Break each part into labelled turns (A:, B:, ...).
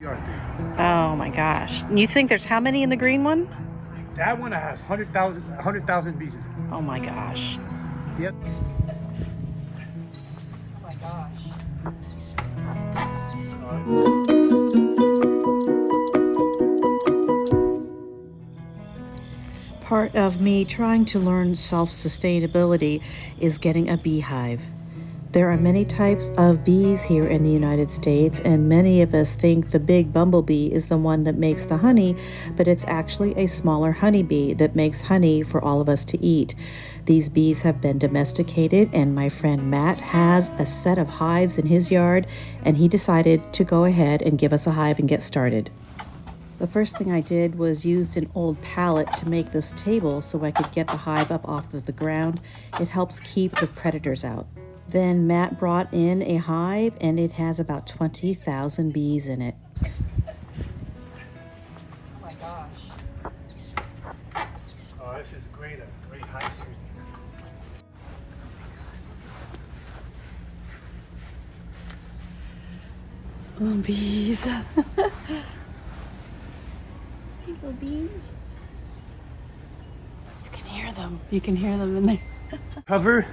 A: Oh my gosh. You think there's how many in the green one?
B: That one has 100,000 bees in it.
A: Oh my gosh.
B: Yep.
A: Oh my gosh. Part of me trying to learn self-sustainability is getting a beehive. There are many types of bees here in the United States, and many of us think the big bumblebee is the one that makes the honey, but it's actually a smaller honeybee that makes honey for all of us to eat. These bees have been domesticated, and my friend Matt has a set of hives in his yard, and he decided to go ahead and give us a hive and get started. The first thing I did was used an old pallet to make this table so I could get the hive up off of the ground. It helps keep the predators out. Then Matt brought in a hive, and it has about 20,000 bees in it. Oh my gosh.
B: Oh, this is great hive series.
A: Oh, bees. Little bees. You can hear them. You can hear them in there.
B: Cover.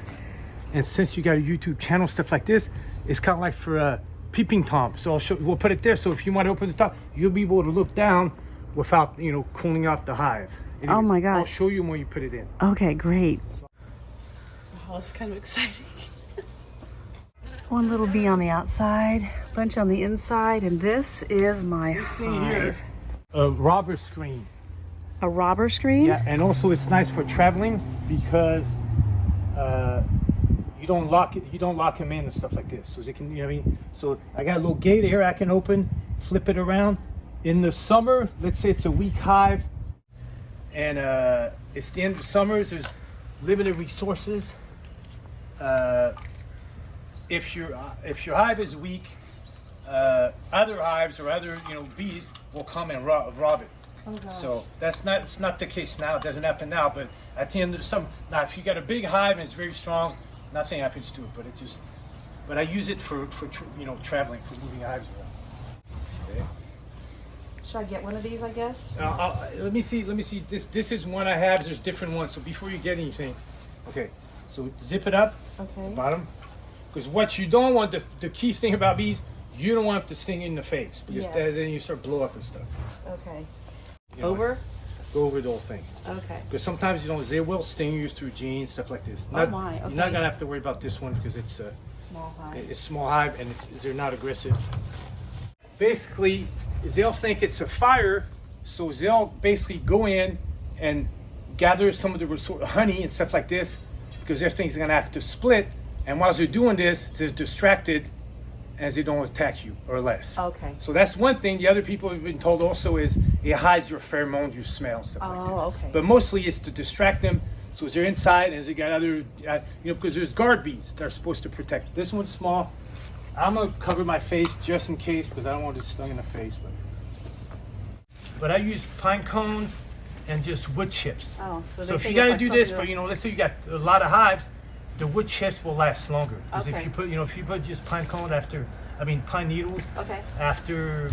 B: And since you got a YouTube channel, stuff like this, it's kind of like for a peeping Tom. So we'll put it there. So if you want to open the top, you'll be able to look down without, cooling off the hive.
A: Oh my gosh.
B: I'll show you when you put it in.
A: Okay, great. Oh, it's kind of exciting. One little bee on the outside, bunch on the inside, and this is my hive.
B: A robber screen.
A: A robber screen?
B: Yeah, and also it's nice for traveling because you don't lock him in and stuff like this. So it can, you know what I mean? So I got a little gate here I can open, flip it around. In the summer, let's say it's a weak hive, and it's the end of summers, there's limited resources. If your hive is weak, other hives or other bees will come and rob it.
A: Oh,
B: so it's not the case now. It doesn't happen now, but at the end of the summer, now if you got a big hive and it's very strong, nothing happens to it. But I use it for traveling, for moving hives around. Okay.
A: Should I get one of these, I guess?
B: Let me see. This is one I have. There's different ones. So before you get anything, okay. So zip it up.
A: Okay.
B: The bottom, because what you don't want, the key thing about bees, you don't want them to sting in the face, because then you start blow up and stuff.
A: Okay.
B: Go over the whole thing.
A: Okay.
B: Because sometimes they will sting you through jeans, stuff like this.
A: Oh my. Okay.
B: You're not gonna have to worry about this one because it's a
A: small hive.
B: It's small hive and they're not aggressive. Basically, they'll think it's a fire, so they'll basically go in and gather some of the honey and stuff like this, because their things are gonna have to split. And while they're doing this, they're distracted as they don't attack you or less.
A: Okay.
B: So that's one thing. The other people have been told also is it hides your pheromones, your smell, stuff like this.
A: Okay.
B: But mostly it's to distract them. So as they're inside, as they got other, because there's guard bees that are supposed to protect. This one's small. I'm gonna cover my face just in case because I don't want it stung in the face. But I use pine cones and just wood chips.
A: Oh,
B: so if you gotta do this for, let's say you got a lot of hives, the wood chips will last longer. Because if you put just pine needles.
A: Okay.
B: After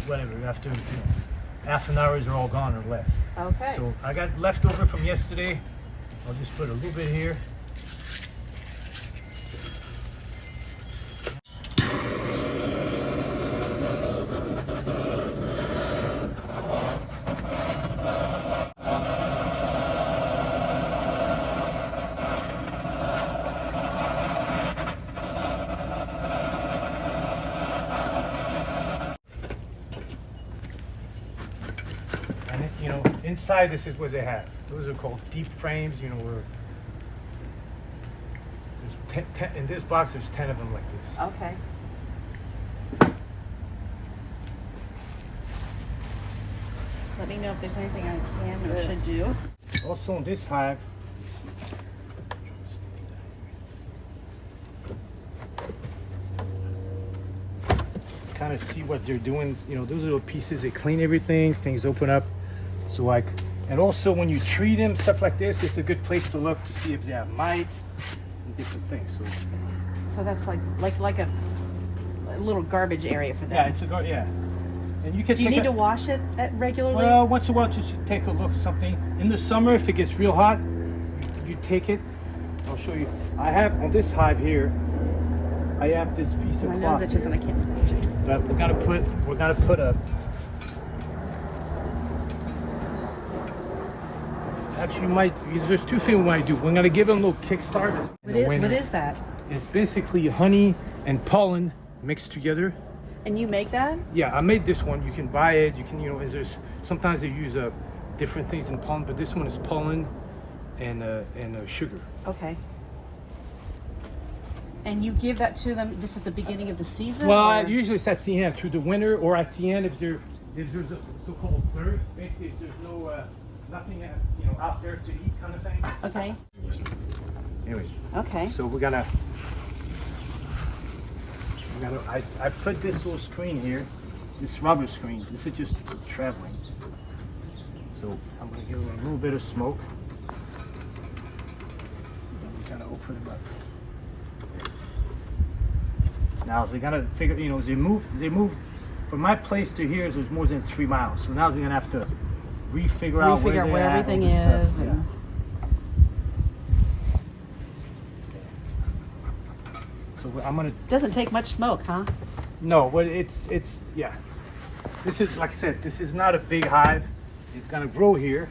B: half an hour, they're all gone or less.
A: Okay.
B: So I got leftover from yesterday. I'll just put a little bit here. Inside this is what they have. Those are called deep frames, where there's 10, in this box there's 10 of them like this.
A: Okay. Let me know if there's anything I can or should do.
B: Also in this hive, kind of see what they're doing. Those little pieces, they clean everything, things open up. So and also when you treat them, stuff like this, it's a good place to look to see if they have mites and different things.
A: So that's like a little garbage area for them.
B: Yeah, And you can
A: Do you need to wash it regularly?
B: Well, once in a while, just take a look at something. In the summer, if it gets real hot, you take it. I'll show you. I have on this hive here. I have this piece of
A: My
B: cloth.
A: nose itches and I can't scratch it.
B: But we're gonna put a. Actually, you might. There's two things we might do. We're gonna give them a little kickstart.
A: What is that?
B: It's basically honey and pollen mixed together.
A: And you make that?
B: Yeah, I made this one. You can buy it. You can, there's sometimes they use different things in pollen, but this one is pollen and sugar.
A: Okay. And you give that to them just at the beginning of the season?
B: Well, usually it's at the end, through the winter, or at the end if there's a so-called thirst. Basically, if there's nothing out there to eat, kind of thing.
A: Okay.
B: Anyway.
A: Okay.
B: So we're gonna. I put this little screen here, this rubber screen. This is just for traveling. So I'm gonna give it a little bit of smoke. Then we kind of open them up. Now they're gonna figure, as they move from my place to here, there's more than 3 miles. So now they're gonna have to refigure out where
A: everything is.
B: Yeah. So I'm gonna.
A: Doesn't take much smoke, huh?
B: No, but it's yeah. This is, like I said, this is not a big hive. It's gonna grow here.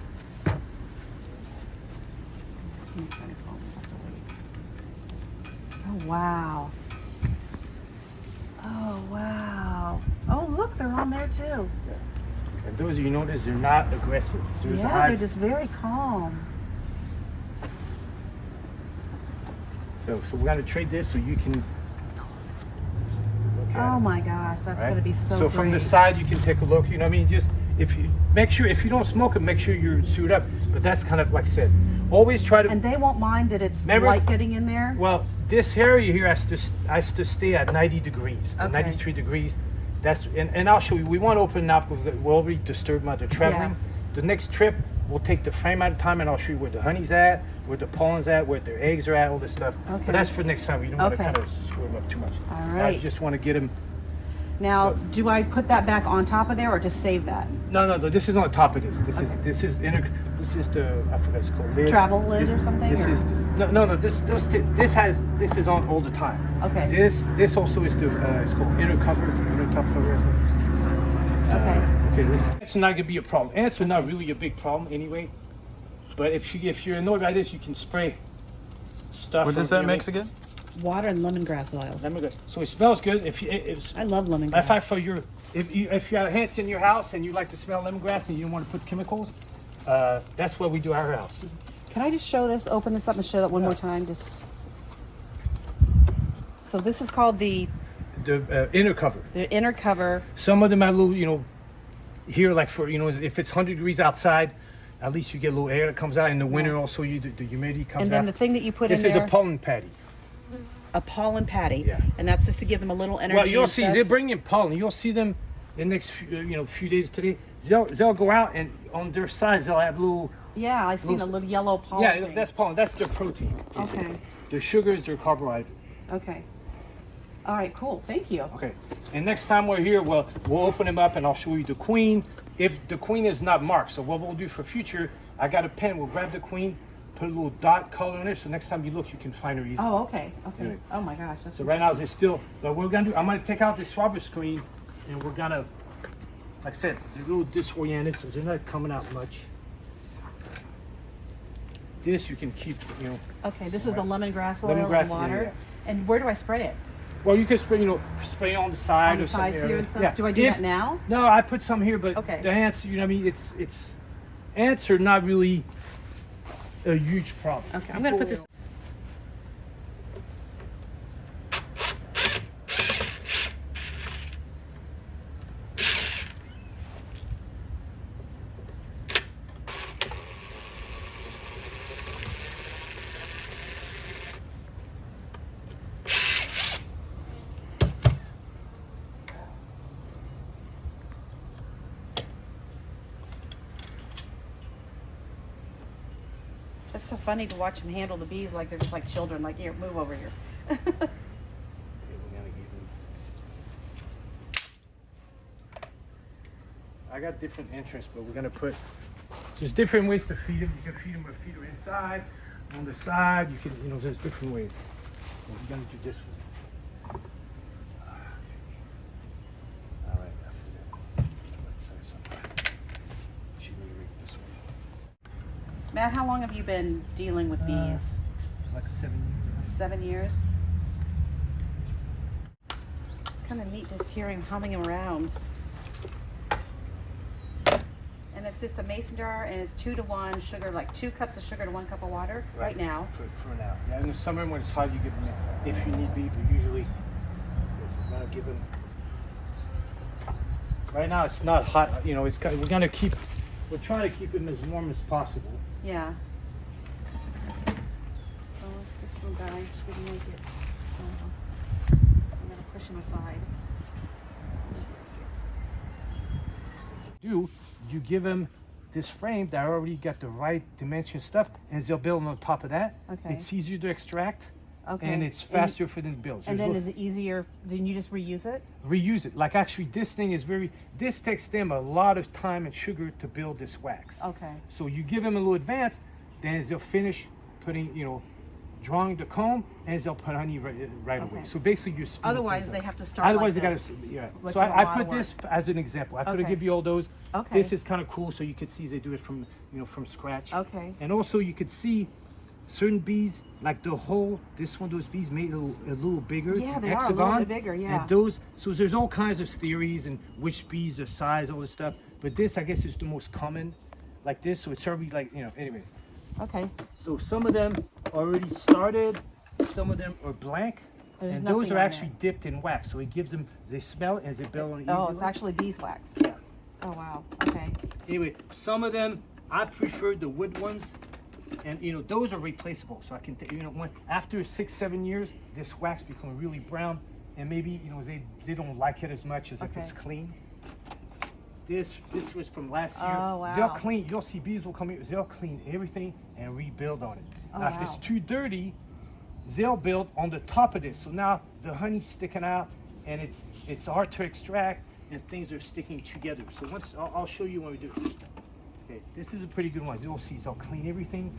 A: Oh wow. Oh wow. Oh look, they're on there too.
B: And those you notice, they're not aggressive. So
A: Yeah, they're just very calm.
B: So we're gonna trade this so you can.
A: Oh my gosh, that's gonna be so.
B: So from the side you can take a look. Just if you make sure, if you don't smoke it, make sure you're suited up. But that's kind of like I said. Always try to.
A: And they won't mind that it's light getting in there.
B: Well, this area here has to stay at 90 degrees,
A: Okay.
B: 93 degrees. That's and I'll show you. We want to open it up. We're already disturbed by the traveling.
A: Yeah.
B: The next trip we'll take the frame at a time, and I'll show you where the honey's at, where the pollen's at, where their eggs are at, all this stuff.
A: Okay.
B: But that's for next time. We don't want to
A: Okay.
B: kind of screw them up too much.
A: All
B: So
A: right.
B: I just want to get them.
A: Now, do I put that back on top of there or just save that?
B: No. This is on top of this. This is the I forgot it's called lid.
A: Travel lid or something?
B: This is no. This is on all the time.
A: Okay.
B: This also is it's called inner cover, inner top cover. I think.
A: Okay.
B: Okay. It's not gonna be a problem. Ants are not really a big problem anyway. But if you're annoyed by this, you can spray stuff.
C: What does that mix again?
A: Water and lemongrass oil.
B: Lemongrass. So it smells good.
A: I love lemongrass.
B: Matter of fact, if you have ants in your house and you like to smell lemongrass and you don't want to put chemicals, that's what we do at our house.
A: Can I just open this up and show that one more time? So this is called the
B: Inner cover.
A: The inner cover.
B: Some of them have a little, here, like for, if it's 100 degrees outside, at least you get a little air that comes out. In the winter, also, the humidity comes out.
A: And then the thing that you put in
B: this
A: there.
B: is a pollen patty.
A: A pollen patty.
B: Yeah.
A: And that's just to give them a little energy.
B: Well, you'll
A: and
B: see,
A: stuff.
B: they bring in pollen. You'll see them the next few days today. They'll go out, and on their sides, they'll have little.
A: Yeah, I seen a little yellow pollen.
B: Yeah,
A: thing.
B: that's pollen. That's their protein.
A: Okay.
B: Their sugars, their carbohydrate.
A: Okay. All right, cool. Thank you.
B: Okay. And next time we're here, we'll open them up and I'll show you the queen. If the queen is not marked, so what we'll do for future, I got a pen. We'll grab the queen, put a little dot color in it, so next time you look, you can find her easily.
A: Oh, okay. Okay.
B: Anyway.
A: Oh my gosh. That's
B: So right now it's still, but we're gonna do. I'm gonna take out this rubber screen, and we're gonna, like I said, they're a little disoriented, so they're not coming out much. This you can keep,
A: Okay, this is the lemongrass oil
B: Lemongrass,
A: and water.
B: yeah.
A: And where do I spray it?
B: Well, you can spray on the side
A: On the
B: or something.
A: sides here and stuff?
B: Yeah.
A: Do I do that now?
B: No, I put some here, but
A: Okay.
B: the ants, it's ants are not really a huge problem.
A: Okay, I'm gonna put this. It's so funny to watch them handle the bees like they're just like children. Like, here, move over here.
B: I got different interests, but we're gonna put, there's different ways to feed them. You can feed them with feeder inside, on the side. You can, there's different ways. So we're gonna do this one. All right, after that, let's say something. She will read this one.
C: Matt, how long have you been dealing with bees?
B: Like 7 years.
C: 7 years? It's kind of neat just hearing humming around. And it's just a mason jar, and it's 2 to 1 sugar, like 2 cups of sugar to 1 cup of water right now.
B: For now. Yeah, in the summer when it's hot, you give them if you need be, but usually we're gonna give them. Right now it's not hot, it's we're trying to keep them as warm as possible.
C: Yeah. Oh, this little guy just wouldn't make it. I'm gonna push him aside.
B: You give them this frame that already got the right dimension stuff, and they'll build on top of that.
C: Okay.
B: It's easier to extract,
C: Okay.
B: and it's faster for them to build.
C: And then is it easier? Then you just reuse it?
B: Reuse it. Like actually, this thing is this takes them a lot of time and sugar to build this wax.
C: Okay.
B: So you give them a little advance, then as they'll finish putting, drawing the comb, and they'll put honey right away. So basically, you.
C: Otherwise, they have to start.
B: Otherwise,
C: like
B: they
C: this,
B: gotta. Yeah.
C: which
B: So
C: is a
B: I
C: lot
B: put
C: of
B: this as an example. I could
C: Okay.
B: give you all those.
C: Okay.
B: This is kind of cool, so you could see they do it from from scratch.
C: Okay.
B: And also, you could see certain bees, like the hole. This one, those bees made it a little bigger.
C: Yeah,
B: to
C: they are a
B: hexagon.
C: little bit bigger. Yeah.
B: And those, so there's all kinds of theories and which bees, the size, all this stuff. But this, I guess, is the most common, like this. So it's already like anyway.
C: Okay.
B: So some of them already started, some of them are blank,
C: There's
B: and those
C: nothing
B: are
C: on
B: actually dipped in wax. So it gives them, they smell it and they build on it
C: Oh,
B: easily.
C: it's actually beeswax.
B: Yeah.
C: Oh wow. Okay.
B: Anyway, some of them, I prefer the wood ones, and those are replaceable. So I can, when after 6-7 years, this wax becomes really brown, and maybe they don't like it as much as if it's clean. This was from last year.
C: Oh, wow.
B: They'll clean. You'll see bees will come here. They'll clean everything and rebuild on it.
C: Oh,
B: now, if
C: wow.
B: it's too dirty, they'll build on the top of this. So now the honey's sticking out, and it's hard to extract, and things are sticking together. So once I'll show you when we do it. Okay, this is a pretty good one. You'll see they'll clean everything,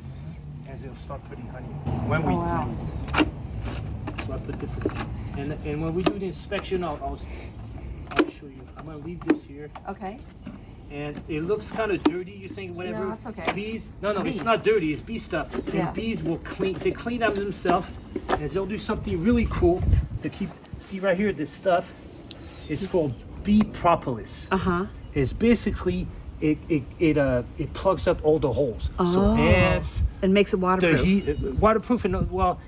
B: and they'll start putting honey when we
C: wow.
B: do. So I put different, and when we do the inspection, I'll show you. I'm gonna leave this here.
C: Okay.
B: And it looks kind of dirty. You think whatever.
C: No, that's okay.
B: Bees? No,
C: It's
B: it's not dirty. It's bee stuff.
C: Yeah.
B: And bees will clean. They clean them themselves, and they'll do something really cool to keep. See right here, this stuff. It's called bee propolis.
C: Uh-huh.
B: It's basically it plugs up all the holes.
C: Oh.
B: So ants.
C: And makes it waterproof.
B: The heat, waterproof, and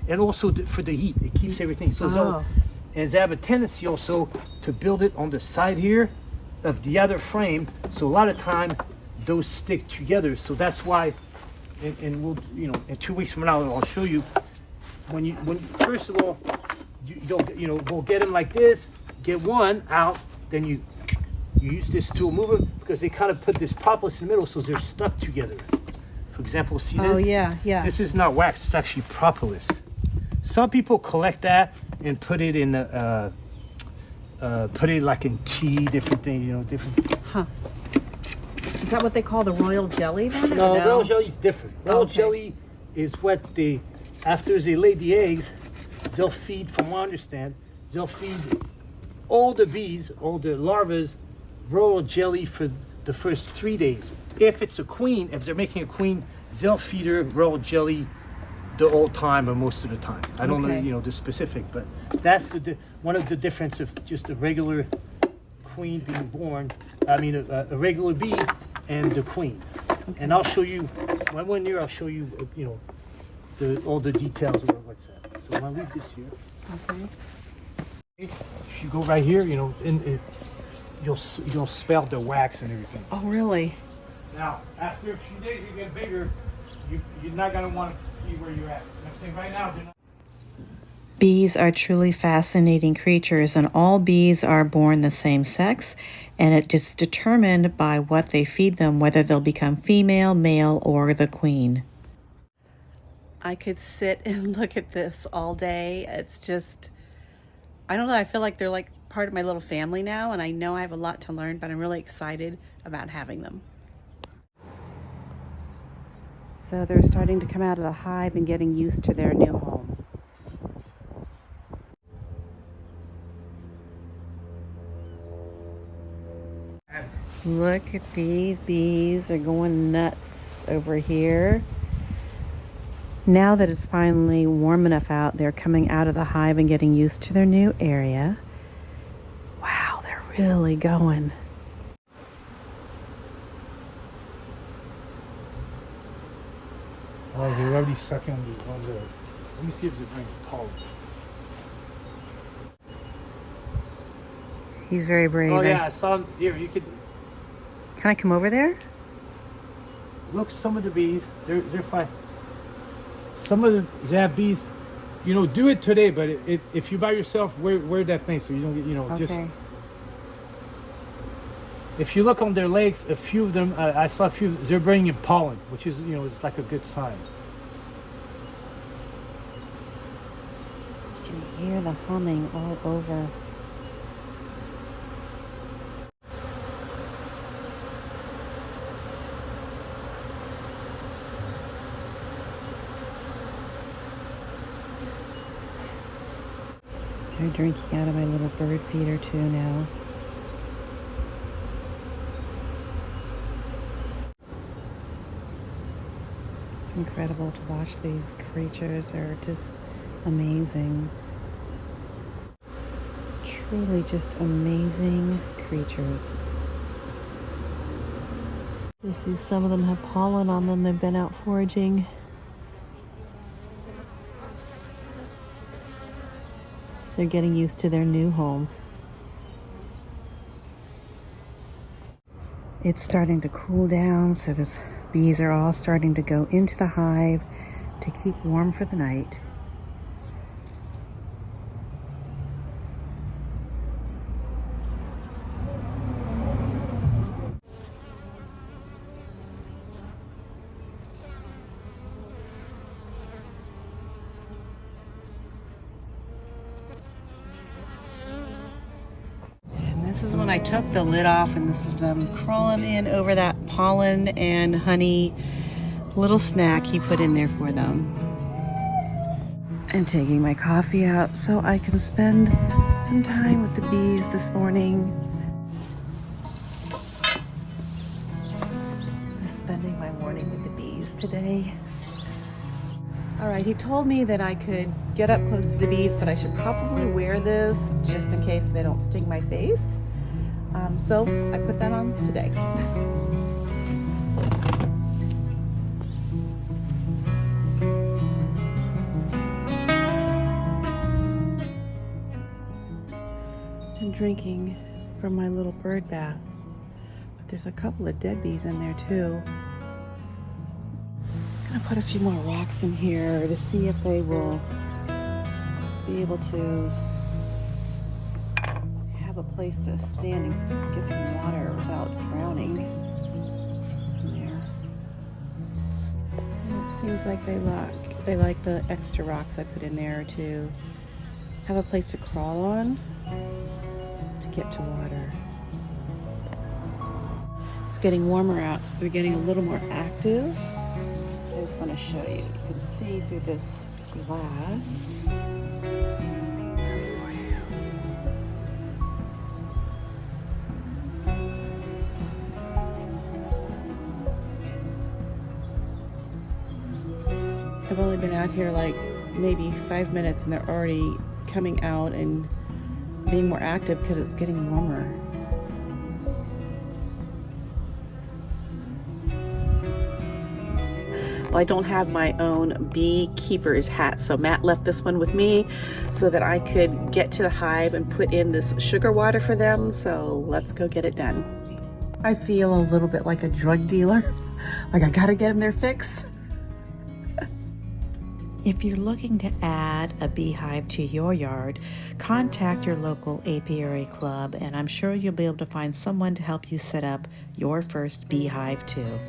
B: and also for the heat, it keeps everything. So
C: Oh.
B: and they have a tendency also to build it on the side here of the other frame. So a lot of time those stick together. So that's why, and we'll in 2 weeks from now I'll show you when first of all we'll get them like this, get one out, then you use this tool mover because they kind of put this propolis in the middle so they're stuck together. For example, see this?
C: Oh yeah, yeah.
B: This is not wax, it's actually propolis. Some people collect that and put it in put it like in tea, different things, different.
C: Huh. Is that what they call the royal jelly then?
B: No, royal jelly is different. Royal
C: Okay.
B: jelly is what after they lay the eggs, they'll feed, from what I understand, they'll feed all the bees, all the larvae, royal jelly for the first 3 days. If it's a queen, if they're making a queen, they'll feed her royal jelly the whole time or most of the time. I don't
C: Okay.
B: know, the specific, but that's one of the difference of just a regular queen being born. I mean, a regular bee and the queen. Okay. And I'll show you when we're near. I'll show you, all the details of what's that. So I'll leave this here.
C: Okay.
B: If you go right here, you'll smell the wax and everything.
C: Oh really?
B: Now, after a few days, they get bigger. You're not gonna want to be where you're at. I'm saying right now, they're not.
A: Bees are truly fascinating creatures, and all bees are born the same sex, and it is determined by what they feed them, whether they'll become female, male, or the queen.
C: I could sit and look at this all day. It's just, I don't know, I feel like they're like part of my little family now, and I know I have a lot to learn, but I'm really excited about having them. So they're starting to come out of the hive and getting used to their new home. Look at these bees. They're going nuts over here. Now that it's finally warm enough out, they're coming out of the hive and getting used to their new area. Wow, they're really going.
B: Oh, they're already sucking on the. Let me see if they're bringing pollen.
C: He's very brave.
B: Oh yeah, I saw him. Here, you could
C: Can I come over there?
B: look. Some of the bees, they're fine. Some of the Zab bees, you know, do it today. But if you're by yourself, wear that thing so you don't get, you know, just.
C: Okay.
B: If you look on their legs, a few of them, I saw a few. They're bringing pollen, which is, you know, it's like a good sign.
C: You can hear the humming all over. They're drinking out of my little bird feeder too now. It's incredible to watch these creatures. They're just amazing. Truly just amazing creatures. You see some of them have pollen on them. They've been out foraging. They're getting used to their new home. It's starting to cool down, so the bees are all starting to go into the hive to keep warm for the night. This is when I took the lid off, and this is them crawling in over that pollen and honey little snack he put in there for them. I'm taking my coffee out so I can spend some time with the bees this morning. Just spending my morning with the bees today. All right, he told me that I could get up close to the bees, but I should probably wear this just in case they don't sting my face. So I put that on today. I'm drinking from my little bird bath, but there's a couple of dead bees in there too. I'm gonna put a few more rocks in here to see if they will be able to have a place to stand and get some water without drowning in there. And it seems like they like the extra rocks I put in there to have a place to crawl on to get to water. It's getting warmer out, so they're getting a little more active. I just want to show you. You can see through this glass. This for you. I've only been out here like maybe 5 minutes, and they're already coming out and being more active because it's getting warmer. Well, I don't have my own beekeeper's hat, so Matt left this one with me so that I could get to the hive and put in this sugar water for them. So let's go get it done. I feel a little bit like a drug dealer, like I gotta get them their fix.
A: If you're looking to add a beehive to your yard, contact your local apiary club, and I'm sure you'll be able to find someone to help you set up your first beehive too.